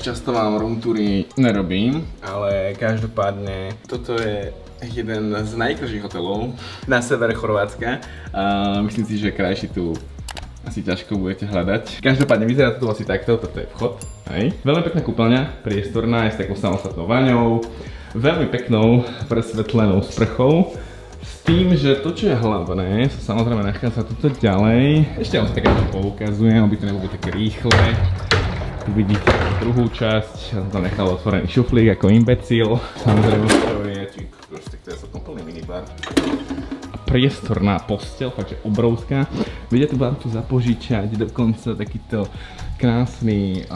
často vám room toury nerobím, ale každopádne toto je jeden z najkrajších hotelov na severe Chorvátska. Myslím si, že krajší tu asi ťažko budete hľadať. Každopádne vyzerá to tu asi takto, toto je vchod. Hej. Veľmi pekná kúpeľňa, priestorná, je s takou samostatnou vaňou, veľmi peknou presvetlenou sprchou. S tým, že to, čo je hlavné, sa samozrejme nachádza tuto ďalej. Ešte vám sa také poukazujem, aby to nebolo také rýchle. Tu vidíte druhú časť, ja som tam nechal otvorený šuflík ako imbecil. Samozrejme, to je, tak to je celkom plný minibar. Priestorná posteľ, fakt že obrovská. Vidíte, vám tu zapožičať dokonca takýto krásny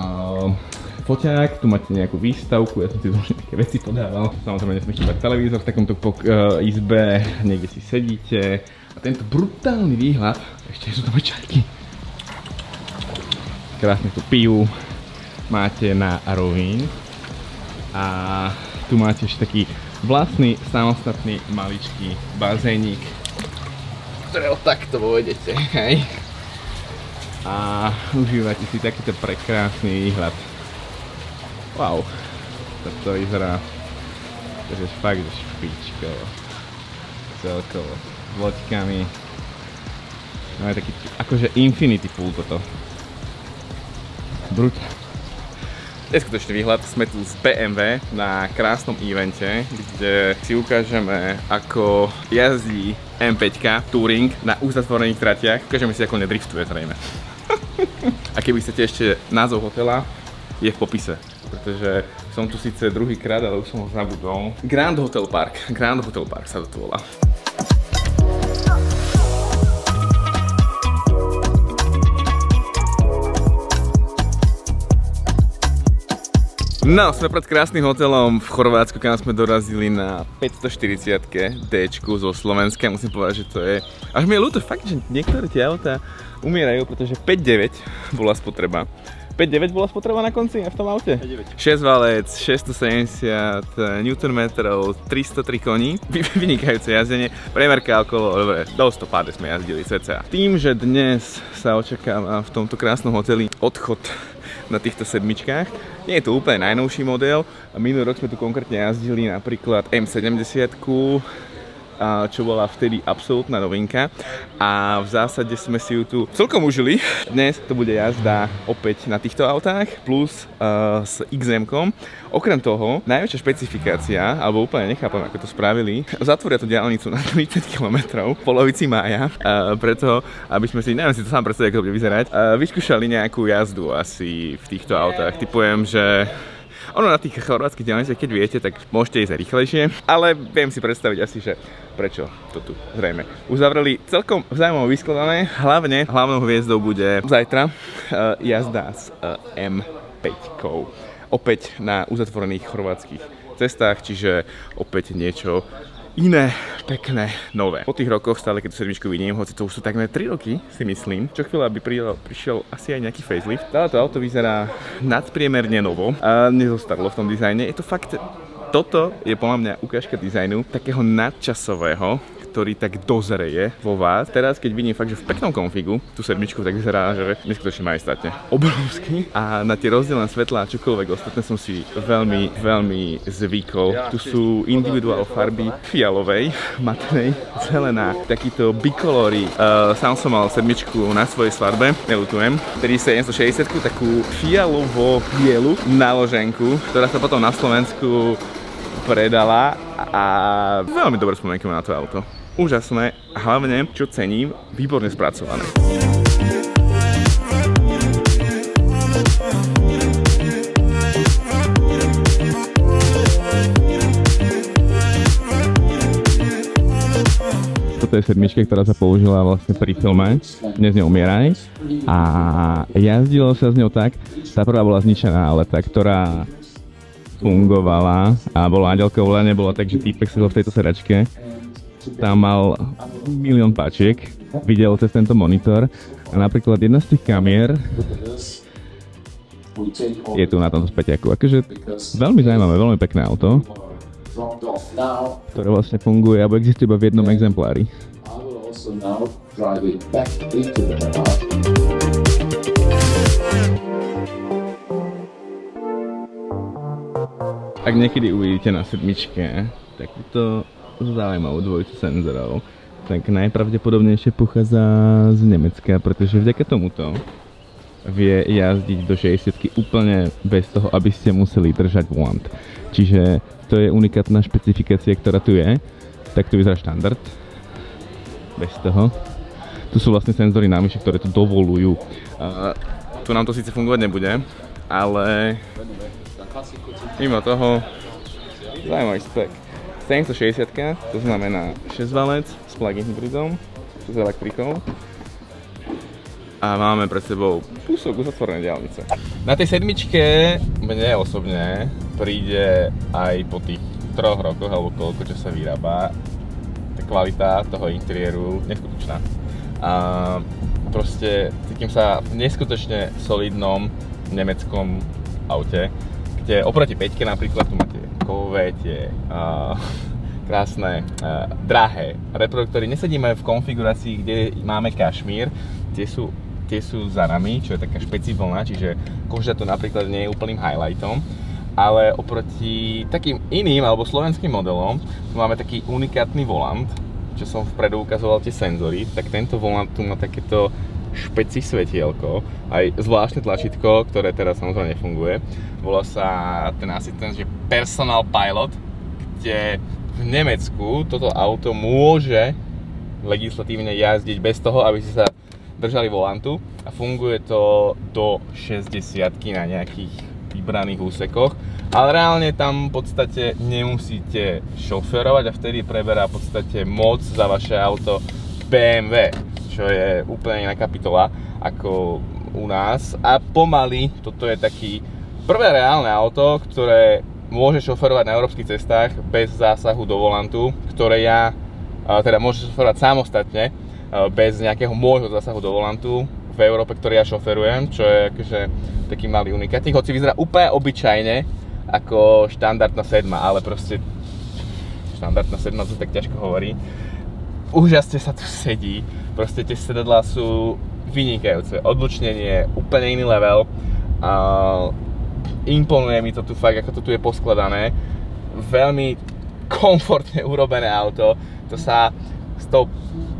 foťák. Tu máte nejakú výstavku, ja som si zložil nejaké veci podával. Samozrejme nesmie chýbať televízor v takomto izbe, niekde si sedíte. A tento brutálny výhľad, ešte sú tam aj čajky. Krásne tu pijú. Máte na rovín. A tu máte ešte taký vlastný, samostatný, maličký bazénik, ktorého takto vojdete, hej. A užívate si takýto prekrásny výhľad. Wow, toto vyzerá, takže fakt, že špičkovo, celkovo, s loďkami. Máme taký, akože infinity pool toto. Brutálne. Neskutočný výhľad, sme tu z BMW na krásnom evente, kde si ukážeme, ako jazdí M5 Touring na uzatvorených tratiach. Ukážeme si, ako nedriftuje zrejme. A keby chcete ešte názov hotela, je v popise, pretože som tu síce druhýkrát, ale už som ho zabudol. Grand Hotel Park sa to volá. No, sme pred krásnym hotelom v Chorvátsku, kam sme dorazili na 540-ke D-čku zo Slovenska. Musím povedať, že to je... Až mi je ľúto fakt, že niektoré tie autá umierajú, pretože 5.9 bola spotreba. 5.9 bola spotreba na konci v tom aute? 5.9. 6 valec, 670 Nm, 303 koní, vynikajúce jazdenie, priemerka okolo, dobre, do 150 sme jazdili cca. Tým, že dnes sa očakáva v tomto krásnom hoteli odchod na týchto sedmičkách. Nie je to úplne najnovší model. Minulý rok sme tu konkrétne jazdili napríklad M70, čo bola vtedy absolútna novinka. A v zásade sme si ju tu celkom užili. Dnes to bude jazda opäť na týchto autách, plus s XM-kom. Okrem toho, najväčšia špecifikácia, alebo úplne nechápam, ako to spravili, zatvoria tú diaľnicu na 30 km v polovici mája, preto, aby sme si, neviem si to sám predstaviť, ako to bude vyzerať, vyskúšali nejakú jazdu asi v týchto autách. Typujem, že ono na tých chorvátskych diaľniciach, keď viete, tak môžete ísť aj rýchlejšie, ale viem si predstaviť asi, že prečo to tu zrejme uzavreli. Celkom zaujímavé vyskladané, hlavnou hviezdou bude zajtra jazda s M5-kou. Opäť na uzatvorených chorvátskych cestách, čiže opäť niečo iné, pekné, nové. Po tých rokoch stále, keď tú sedmičku vidím, hoci to už sú takmer 3 roky, si myslím, čo chvíľa by prišiel asi aj nejaký facelift. Táto auto vyzerá nadpriemerne novo a nezostarlo v tom dizajne. Je to fakt, toto je podľa mňa ukážka dizajnu takého nadčasového, ktorý tak dozreje vo vás. Teraz, keď vidím fakt, že v peknom konfigu tú sedmičku, tak vyzerá, že neskutočne majestátne. Obrovský. A na tie rozdielne svetlá a čokoľvek ostatné som si veľmi zvykol. Tu sú individuál farby fialovej, matnej, zelená, takýto bikolory. Sám som mal sedmičku na svojej svadbe, neľutujem, 760, takú fialovo-bielu náloženku, ktorá sa potom na Slovensku predala a veľmi dobre spomienky na to auto. Úžasné a hlavne, čo cením, výborne spracované. Toto je sedmička, ktorá sa použila vlastne pri filme Dnes neumieraj a jazdilo sa s ňou tak, tá prvá bola zničená, ale tá, ktorá fungovala a bola andelkou, ale nebolo tak, že týpek sedel v tejto sedačke. Tam mal milión páčiek, videl cez tento monitor a napríklad jedna z tých kamier je tu na tomto späťaku. Akože veľmi zaujímavé, veľmi pekné auto, ktoré vlastne funguje alebo existuje iba v jednom exemplári. Ak niekedy uvidíte na sedmičke takúto zaujímavú dvojicu senzorov, tak najpravdepodobnejšie pochádza z Nemecka, pretože vďaka tomuto vie jazdiť do 60 úplne bez toho, aby ste museli držať volant. Čiže to je unikátna špecifikácia, ktorá tu je. Tak tu vyzerá štandard. Bez toho. Tu sú vlastne senzory na myši, ktoré to dovolujú. Tu nám to síce fungovať nebude, ale mimo toho zaujímavý spek. 760, to znamená 6 valec s plug-in hybridom, s elektrikou. A máme pred sebou kúsok uzatvorenej diaľnice. Na tej sedmičke mne osobne príde aj po tých 3 rokoch, alebo koľko čo sa vyrába, tá kvalita toho interiéru neskutočná. A proste cítim sa v neskutočne solidnom nemeckom aute, kde oproti 5-ke napríklad tu máte kovové tie krásne, drahé reproduktory. Nesedíme v konfigurácii, kde máme kašmír, tie sú za nami, čo je taká špecivlná, čiže koža to napríklad nie je úplným highlightom, ale oproti takým iným alebo slovenským modelom tu máme taký unikátny volant, čo som vpredu ukazoval tie senzory, tak tento volant tu má takéto špeci svetielko, aj zvláštne tlačítko, ktoré teraz samozrejme nefunguje. Volá sa ten asistent, že Personal Pilot, kde v Nemecku toto auto môže legislatívne jazdiť bez toho, aby ste sa držali volantu a funguje to do 60-ky na nejakých vybraných úsekoch, ale reálne tam v podstate nemusíte šoferovať a vtedy preberá v podstate moc za vaše auto BMW, čo je úplne iná kapitola ako u nás a pomaly toto je taký prvé reálne auto, ktoré môže šoferovať na európskych cestách bez zásahu do volantu, ktoré ja teda môže šoferovať samostatne bez nejakého môjho zásahu do volantu v Európe, ktorý ja šoferujem, čo je akože taký malý unikátnik, hoci vyzerá úplne obyčajne ako štandardná 7, ale proste štandardná 7 to tak ťažko hovorí. Úžasne sa tu sedí, proste tie sedadlá sú vynikajúce, odlučnenie, úplne iný level. Imponuje mi to tu fakt, ako to tu je poskladané. Veľmi komfortne urobené auto, to sa s tou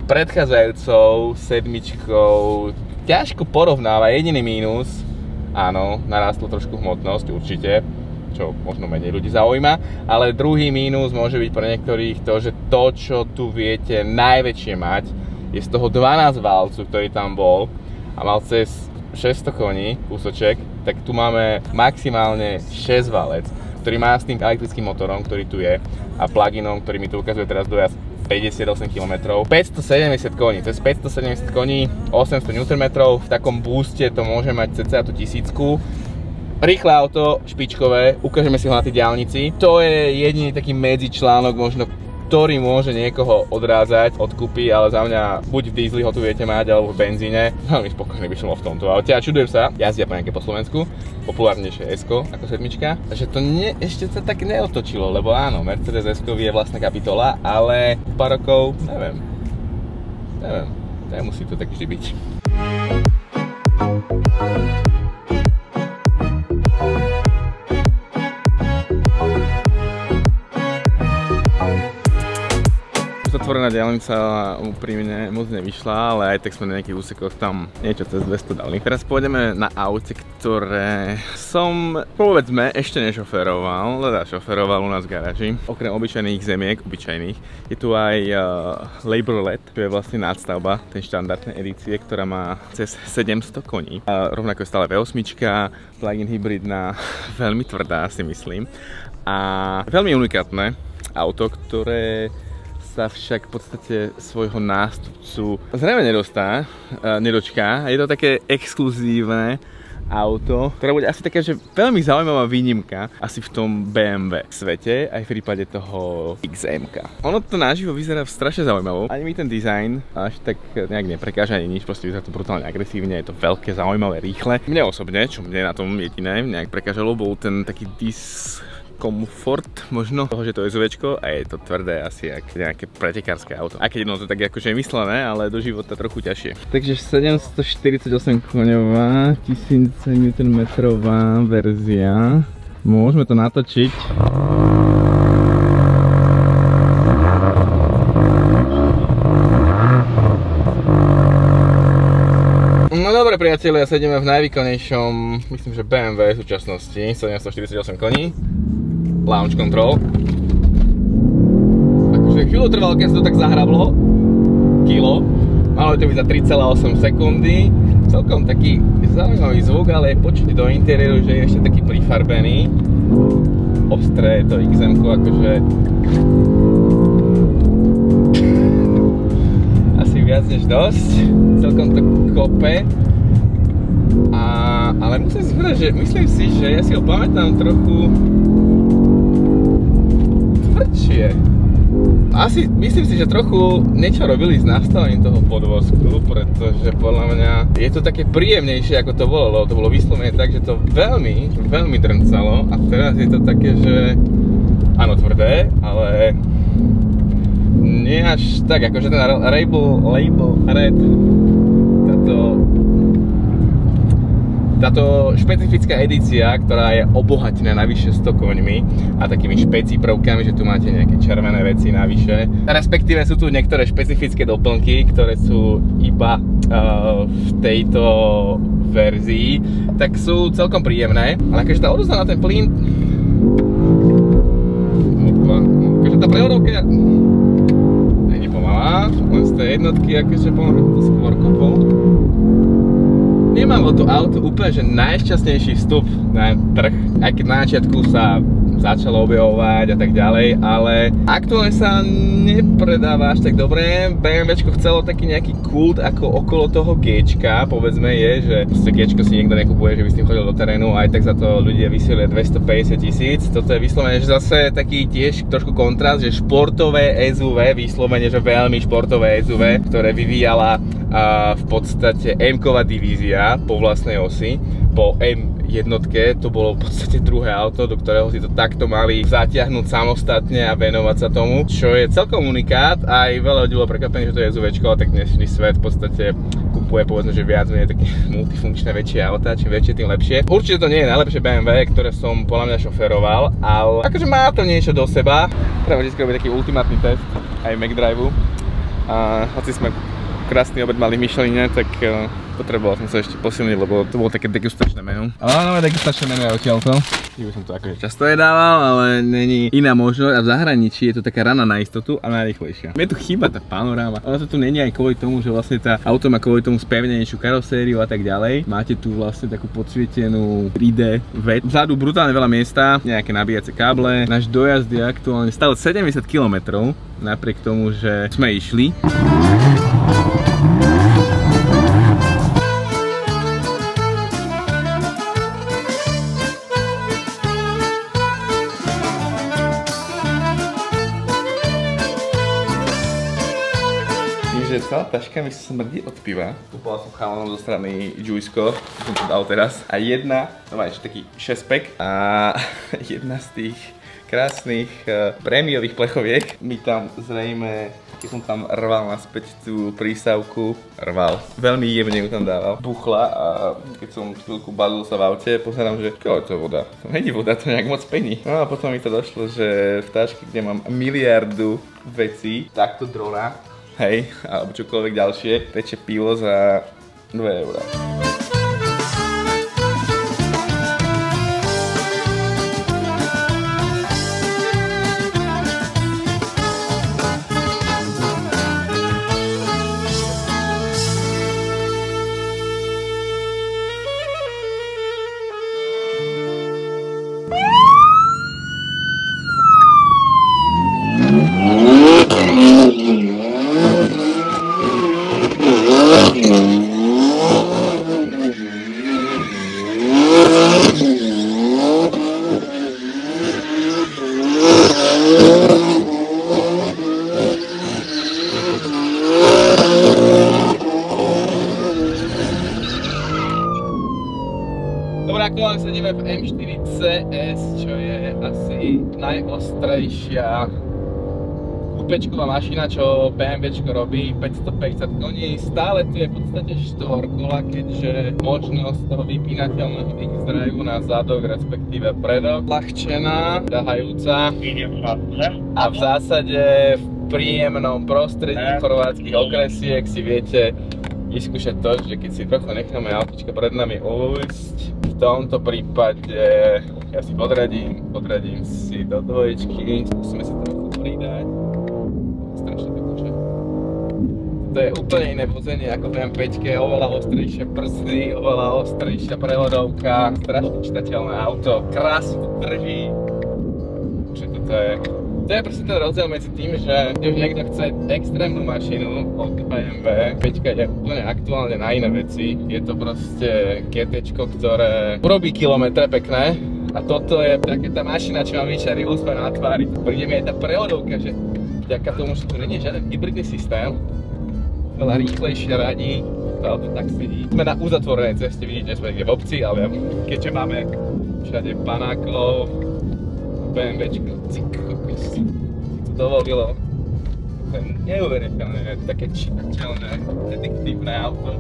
predchádzajúcou sedmičkou ťažko porovnáva. Jediný mínus, áno, narástlo trošku hmotnosť určite, čo možno menej ľudí zaujíma, ale druhý mínus môže byť pre niektorých to, že to, čo tu viete najväčšie mať, je z toho 12 válcu, ktorý tam bol a mal cez 600 koní kúsoček, tak tu máme maximálne 6 válec, ktorý má s tým elektrickým motorom, ktorý tu je a pluginom, ktorý mi tu ukazuje teraz dojazd 58 km, 570 koní, cez 570 koní, 800 Nm, v takom booste to môže mať cca tú 1000. Rýchle auto, špičkové, ukážeme si ho na tej diaľnici. To je jediný taký medzičlánok možno, ktorý môže niekoho odrázať od kúpy, ale za mňa buď v diesli ho tu viete mať, alebo v benzíne. Veľmi spokojný by som bol v tomto aute a čudujem sa, jazdia po nejaké po Slovensku, populárnejšie S-ko ako sedmička, že to ešte sa tak neotočilo, lebo áno, Mercedes S-ko je vlastná kapitola, ale pár rokov, neviem, nemusí to tak vždy byť. Zatvorená diaľnica úprimne moc nevyšla, ale aj tak sme na nejakých úsekoch tam niečo cez 200 dali. Teraz pôjdeme na aute, ktoré som, povedzme, ešte nešoferoval, teda šoferoval u nás v garáži. Okrem obyčajných zemiek, je tu aj Labor LED, čo je vlastne nadstavba tej štandardnej edície, ktorá má cez 700 koní. A rovnako je stále V8, plug-in hybridná, veľmi tvrdá si myslím. A veľmi unikátne auto, ktoré sa však v podstate svojho nástupcu zrejme nedočká. Je to také exkluzívne auto, ktoré bude asi taká, že veľmi zaujímavá výnimka asi v tom BMW svete, aj v prípade toho XM-ka. Ono to naživo vyzerá strašne zaujímavo. Ani mi ten dizajn až tak nejak neprekáža ani nič, proste vyzerá to brutálne agresívne, je to veľké, zaujímavé, rýchle. Mne osobne, čo mne na tom jediné nejak prekážalo, bol ten taký komfort možno toho, že to je SUVčko a je to tvrdé asi ako nejaké pretekárske auto. Aj keď to tak akože myslené, ale do života trochu ťažšie. Takže 748 koňová, 1000 Nm verzia. Môžeme to natočiť. No dobre priatelia, sedíme v najvýkonnejšom, myslím, že BMW v súčasnosti, 748 koní, launch control. Akože chvíľu trvalo, keď sa to tak zahrablo, kilo, malo to byť za 3,8 sekundy, celkom taký zaujímavý zvuk, ale je počuť do interiéru, že je ešte taký prifarbený. Ostré je to XM-ko, akože asi viac než dosť, celkom to kope. Ale musím si povedať, že myslím si, že ja si ho pamätám trochu tvrdšie. Asi myslím si, že trochu niečo robili s nastavením toho podvozku, pretože podľa mňa je to také príjemnejšie, ako to bolo, lebo to bolo vyslovene tak, že to veľmi, veľmi drncalo a teraz je to také, že áno, tvrdé, ale nie až tak, akože ten label red, táto špecifická edícia, ktorá je obohatená navyše 100 koňmi a takými špeci prvkami, že tu máte nejaké červené veci navyše. Respektíve sú tu niektoré špecifické doplnky, ktoré sú iba v tejto verzii, tak sú celkom príjemné. Ale akože tá odozva na ten plyn, akože tá prevodovka nie je pomalá, len z tej jednotky akože pomalá to skôr kopol. Nemalo to auto úplne, že najšťastnejší vstup na trh, aj keď na začiatku sa začalo objavovať a tak ďalej, ale aktuálne sa nepredáva až tak dobre. BMWčko chcelo taký nejaký kult ako okolo toho Gčka, povedzme je, že Gčko si niekto nekupuje, že by s tým chodil do terénu a aj tak za to ľudia vysielia 250 000. Toto je vyslovene, že zase taký tiež trošku kontrast, že športové SUV, vyslovene, že veľmi športové SUV, ktoré vyvíjala v podstate M-ková divízia po vlastnej osi. Po M1 to bolo v podstate druhé auto, do ktorého si to takto mali zatiahnuť samostatne a venovať sa tomu, čo je celkom unikát. Aj veľa ľudí bolo prekvapené, že to je SUVčko, tak dnešný svet v podstate kupuje povedzme, že viac menej také multifunkčné väčšie auta, čím väčšie, tým lepšie. Určite to nie je najlepšie BMW, ktoré som podľa mňa šoferoval, ale akože má to niečo do seba. Treba vždy robiť taký ultimátny test aj McDriveu. A hoci sme krásny obed mali v Micheline, tak potreboval som sa ešte posilniť, lebo to bolo také degustačné menu. Ale máme degustačné menu aj odtiaľto. By som to akože často jedával, ale není iná možnosť a v zahraničí je to taká rana na istotu a najrýchlejšia. Mne tu chýba tá panoráma, ale to tu není aj kvôli tomu, že vlastne tá auto má kvôli tomu spevnenejšiu karosériu a tak ďalej. Máte tu vlastne takú podsvietenú 3D vec. Vzadu brutálne veľa miesta, nejaké nabíjacie káble. Náš dojazd je aktuálne stále 70 km, napriek tomu, že sme išli. Že celá taška mi smrdí od piva. Kúpala som chalanom zo strany Juiceco, som to dal teraz. A jedna, to má ešte taký 6-pack a jedna z tých krásnych prémiových plechoviek mi tam zrejme, keď som tam rval naspäť tú prístavku, veľmi jemne ju tam dával, buchla a keď som chvíľku balil sa v aute, pozerám, že čo je to voda? To není voda, to nejak moc pení. No a potom mi to došlo, že v taške, kde mám miliardu vecí, takto drona, hej, alebo čokoľvek ďalšie, teče pivo za 2 €. Dobre, aktuálne sedíme v M4 CS, čo je asi najostrejšia 5-čková mašina, čo BMWčko robí, 550 koní, stále tu je v podstate štvorkola, keďže možnosť toho vypínateľného X-drive na zadok, respektíve predok, ľahčená, ďahajúca a v zásade v príjemnom prostredí chorvátskych okresiek si viete vyskúšať to, že keď si trochu necháme autičko pred nami ujsť, v tomto prípade ja si podradím si do dvoječky, skúsime si trochu pridať. Strašne pekúče. To je úplne iné vozenie ako v M5, oveľa ostrejšie brzdy, oveľa ostrejšia prevodovka, strašne čitateľné auto, krásne to drží. To je proste ten rozdiel medzi tým, že už niekto chce extrémnu mašinu od BMW, 5 je úplne aktuálne na iné veci. Je to proste GTčko, ktoré urobí kilometre pekné a toto je taká tá mašina, čo má vyčarý úsmev na tvári. Príde mi aj tá prevodovka, že vďaka tomu, že tu nie je žiaden hybridný systém, veľa rýchlejšie radí, to auto tak sedí. Sme na uzatvorenej ceste, vidíte, sme niekde v obci, ale keďže máme všade panákov, BMWčko, si to dovolilo. To je neuveriteľné, také čitateľné, detektívne auto.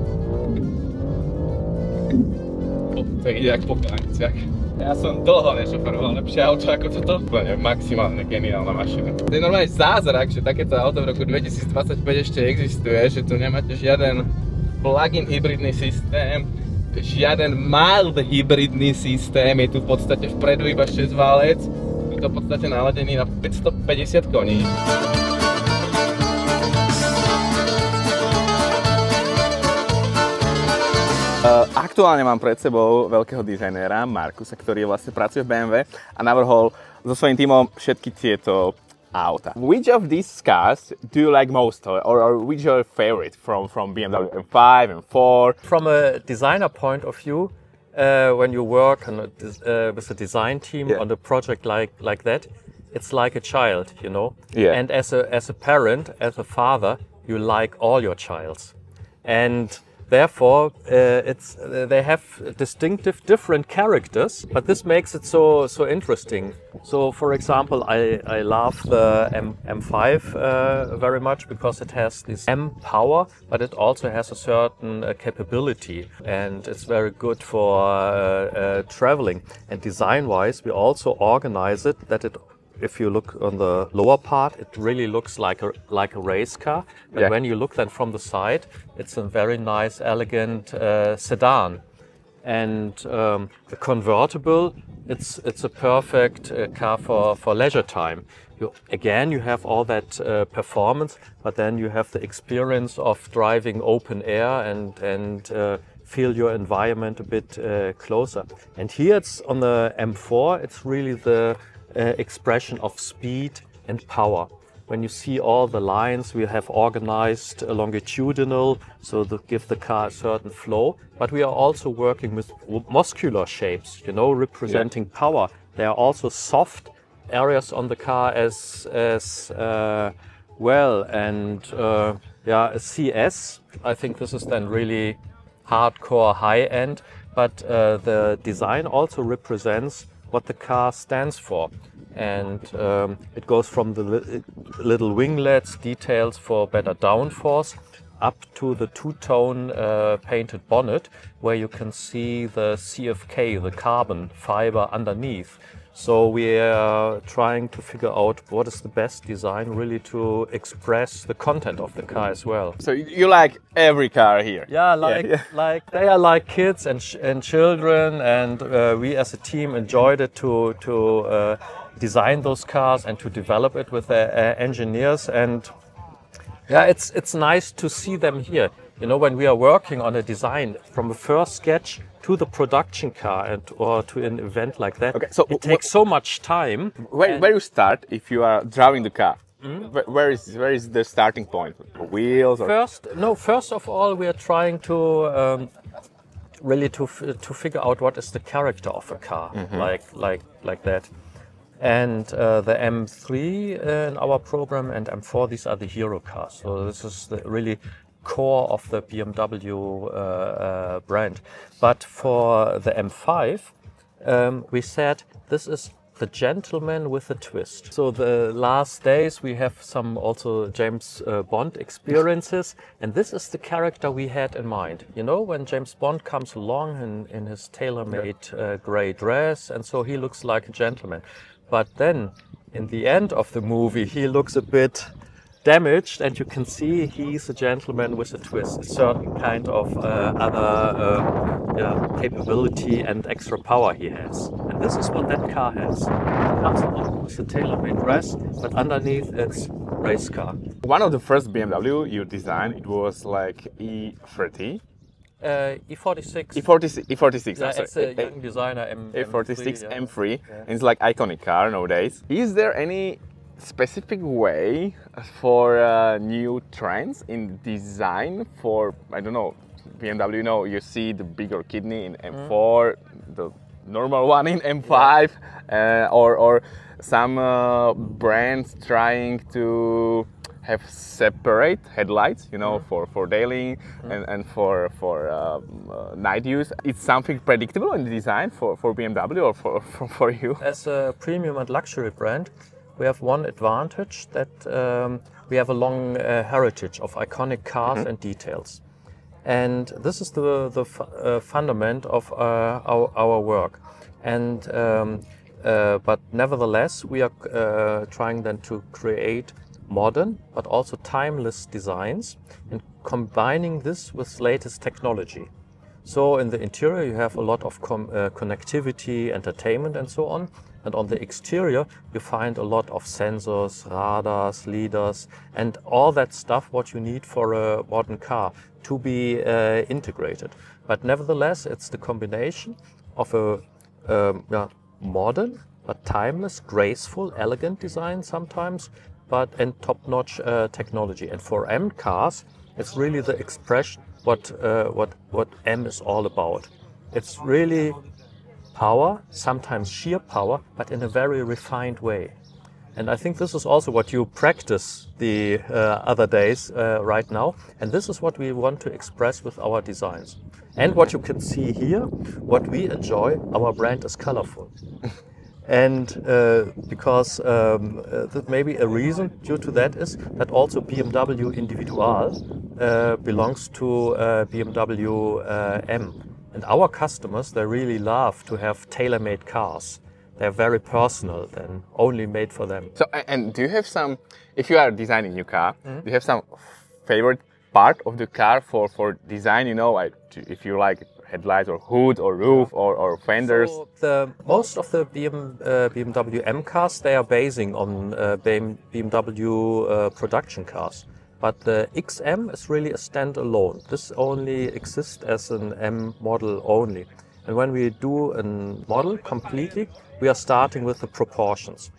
To ide jak po klaniciach. Ja som dlho nešoferoval lepšie auto ako toto. Úplne maximálne geniálna mašina. To je normálne zázrak, že takéto auto v roku 2025 ešte existuje, že tu nemáte žiaden plug-in hybridný systém, žiaden mild hybridný systém, je tu v podstate vpredu iba 6-válec. To v podstate naladený na 550 koní. Aktuálne mám pred sebou veľkého dizajnéra Markusa, ktorý vlastne pracuje v BMW a navrhol so svojím tímom všetky tieto auta. Which of these cars do you like most, or which are your favorite from BMW M5 and 4? From a designer point of view, when you work on with a design team on a project like that, it's like a child, you know. Yeah. And as a parent, as a father, you like all your childs, and therefore they have distinctive different characters. But this makes it so interesting. So, for example, I love the M5 very much because it has this M power, but it also has a certain capability, and it's very good for traveling. And design-wise, we also organize it that it. If you look on the lower part, it really looks like a race car. But when you look then from the side, it's a very nice, elegant sedan. And the convertible, it's a perfect car for leisure time. You have all that performance, but then you have the experience of driving open air and feel your environment a bit closer. And here it's on the M4, it's really the expression of speed and power. When you see all the lines we have organized longitudinal, so to give the car a certain flow, but we are also working with muscular shapes, you know, representing power. There are also soft areas on the car as well, and a CS, I think this is then really hardcore high end, but the design also represents what the car stands for, and it goes from the little winglets, details for better downforce, up to the two-tone painted bonnet, where you can see the CFK, the carbon fiber underneath. So we are trying to figure out what is the best design really to express the content of the car as well. So you like every car here? Yeah, like they are like kids and children, and we as a team enjoyed it to design those cars and to develop it with the engineers. And yeah, it's nice to see them here. You know, when we are working on a design from the first sketch to the production car or to an event like that, okay, so it takes so much time. Where you start if you are driving the car? Where is the starting point? Wheels? Or? First of all, we are trying to really to figure out what is the character of a car, like that. And the M3 in our program and M4, these are the hero cars. So this is the really core of the BMW brand. But for the M5, we said this is the gentleman with a twist. So the last days we have some also James Bond experiences, and this is the character we had in mind. You know, when James Bond comes along in his tailor-made grey dress, and so he looks like a gentleman. But then, in the end of the movie, he looks a bit damaged, and you can see he's a gentleman with a twist, a certain kind of other capability and extra power he has. And this is what that car has. It comes along with a tailor-made dress, but underneath it's race car. One of the first BMW you designed, it was like E30. E46. E46. Yeah, it's a young designer E46 M3. M3. Yeah. And it's like iconic car nowadays. Is there any specific way for new trends in design for, I don't know, BMW, you know, you see the bigger kidney in M4, the normal one in M5, or some brands trying to have separate headlights, you know, for daily and for night use. It's something predictable in the design for BMW or for you? As a premium and luxury brand, we have one advantage, that we have a long heritage of iconic cars and details. And this is the fundament of our work. And but nevertheless, we are trying then to create modern but also timeless designs and combining this with latest technology. So in the interior you have a lot of connectivity, entertainment and so on. And on the exterior you find a lot of sensors, radars, LiDARs and all that stuff what you need for a modern car to be integrated. But nevertheless it's the combination of a modern but timeless, graceful, elegant design sometimes, and top-notch technology. And for M cars it's really the expression what M is all about. It's really power, sometimes sheer power, but in a very refined way. And I think this is also what you practice the other days right now. And this is what we want to express with our designs. And what you can see here, what we enjoy, our brand is colorful. And because maybe a reason due to that is that also BMW Individual belongs to BMW M. And our customers, they really love to have tailor-made cars. They're very personal and only made for them. So, and do you have some, if you are designing a new car, do you have some favorite part of the car for design, you know, like if you like headlights or hood or roof or fenders? So most of the BMW M cars, they are basing on BMW production cars. But the XM is really a standalone. This only exists as an M model only. And when we do a model completely, we are starting with the proportions.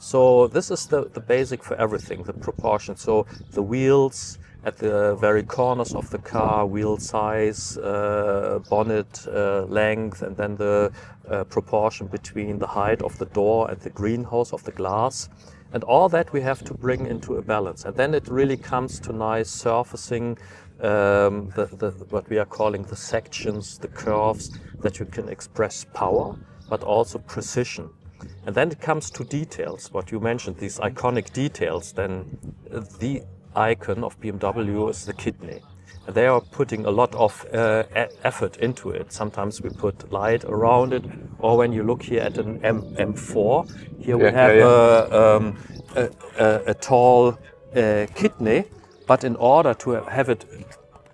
So this is the basic for everything, the proportions. So the wheels at the very corners of the car, wheel size, bonnet length, and then the proportion between the height of the door and the greenhouse of the glass. And all that we have to bring into a balance. And then it really comes to nice surfacing, what we are calling the sections, the curves, that you can express power, but also precision. And then it comes to details, what you mentioned, these iconic details. Then the icon of BMW is the kidney. And they are putting a lot of effort into it. Sometimes we put light around it, or when you look here at an M4, here we have a tall kidney, but in order to have it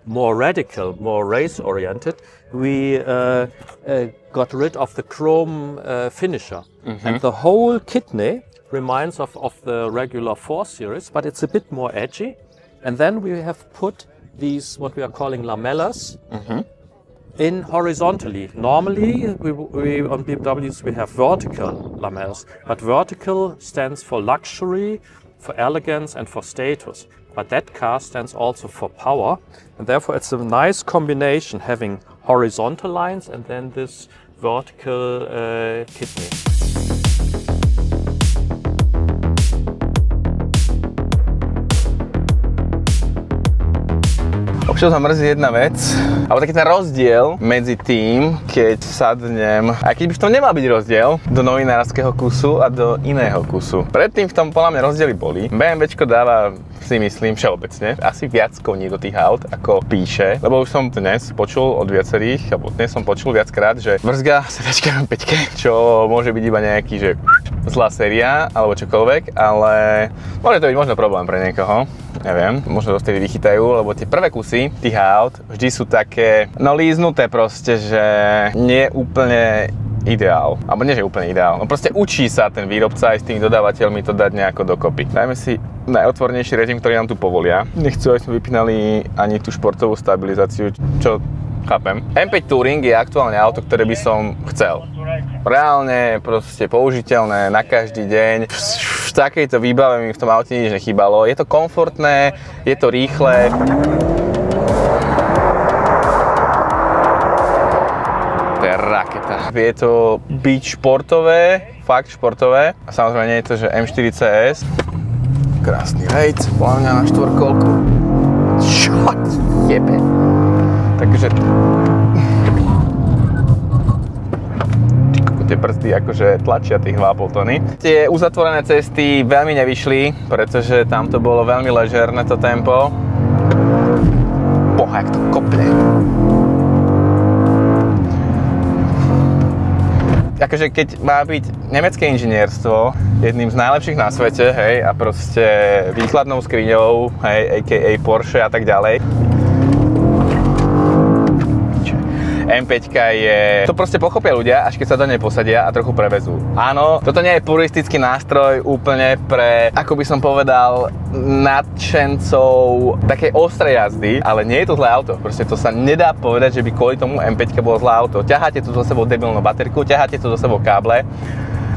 more radical, more race-oriented, we got rid of the chrome finisher. And the whole kidney reminds of the regular 4 Series, but it's a bit more edgy. And then we have put these, what we are calling lamellas, in horizontally. Normally, we on BMWs we have vertical lamellas, but vertical stands for luxury, for elegance and for status. But that car stands also for power, and therefore it's a nice combination having horizontal lines and then this vertical kidney. Čo ma mrzí jedna vec, alebo taký ten rozdiel medzi tým, keď sadnem, aj keď by v tom nemal byť rozdiel, do novinárskeho kusu a do iného kusu. Predtým v tom podľa mňa rozdiely boli. BMWčko dáva, si myslím, všeobecne asi viac koní do tých aut, ako píše, lebo už som dnes počul od viacerých, alebo dnes som počul viackrát, že vrzga sedačka M5, čo môže byť iba nejaký, že zlá séria, alebo čokoľvek, ale môže to byť možno problém pre niekoho. Neviem, možno dosť vychytajú, lebo tie prvé kusy tých aut vždy sú také, no líznuté proste, že nie úplne ideál. Alebo nie, že úplne ideál. No proste učí sa ten výrobca aj s tými dodávateľmi to dať nejako dokopy. Dajme si najotvornejší režim, ktorý nám tu povolia. Nechcú, aby sme vypínali ani tú športovú stabilizáciu, čo chápem. M5 Touring je aktuálne auto, ktoré by som chcel. Reálne proste použiteľné na každý deň. V takejto výbave mi v tom aute nič nechýbalo. Je to komfortné, je to rýchle. To je raketa. Je to byť športové, fakt športové. A samozrejme nie je to, že M4 CS. Krásny rejc, podľa mňa na štvorkolku. Čo jebe. Takže tie brzdy akože tlačia tých 2,5 tony. Tie uzatvorené cesty veľmi nevyšli, pretože tam to bolo veľmi ležérne to tempo. Boha, jak to kopne. Akože keď má byť nemecké inžinierstvo jedným z najlepších na svete, hej, a proste výkladnou skriňou, hej, a.k.a. Porsche a tak ďalej. M5 je... To proste pochopia ľudia, až keď sa do nej posadia a trochu prevezú. Áno, toto nie je puristický nástroj úplne pre, ako by som povedal, nadšencov takej ostrej jazdy, ale nie je to zlé auto. Proste to sa nedá povedať, že by kvôli tomu M5 bolo zlé auto. Ťaháte tu so sebou debilnú baterku, ťaháte tu so sebou káble.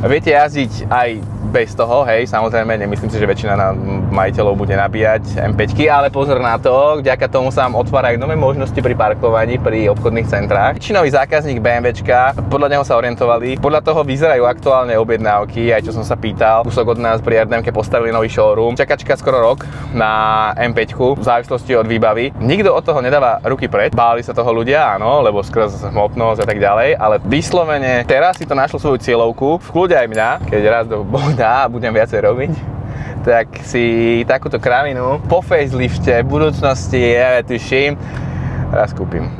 Viete jazdiť aj bez toho, hej, samozrejme, nemyslím si, že väčšina majiteľov bude nabíjať M5-ky, ale pozor na to, vďaka tomu sa vám otvárajú nové možnosti pri parkovaní pri obchodných centrách. Väčšinový zákazník BMWčka, podľa neho sa orientovali, podľa toho vyzerajú aktuálne objednávky, aj čo som sa pýtal, kúsok od nás pri RDM-ke postavili nový showroom, čakačka skoro rok na M5-ku, v závislosti od výbavy. Nikto od toho nedáva ruky pred, báli sa toho ľudia, áno, lebo skrz hmotnosť a tak ďalej, ale vyslovene teraz si to našlo svoju cieľovku, v kľude aj mňa, keď raz do a budem viacej robiť, tak si takúto kravinu po facelifte v budúcnosti, ja tuším, raz kúpim.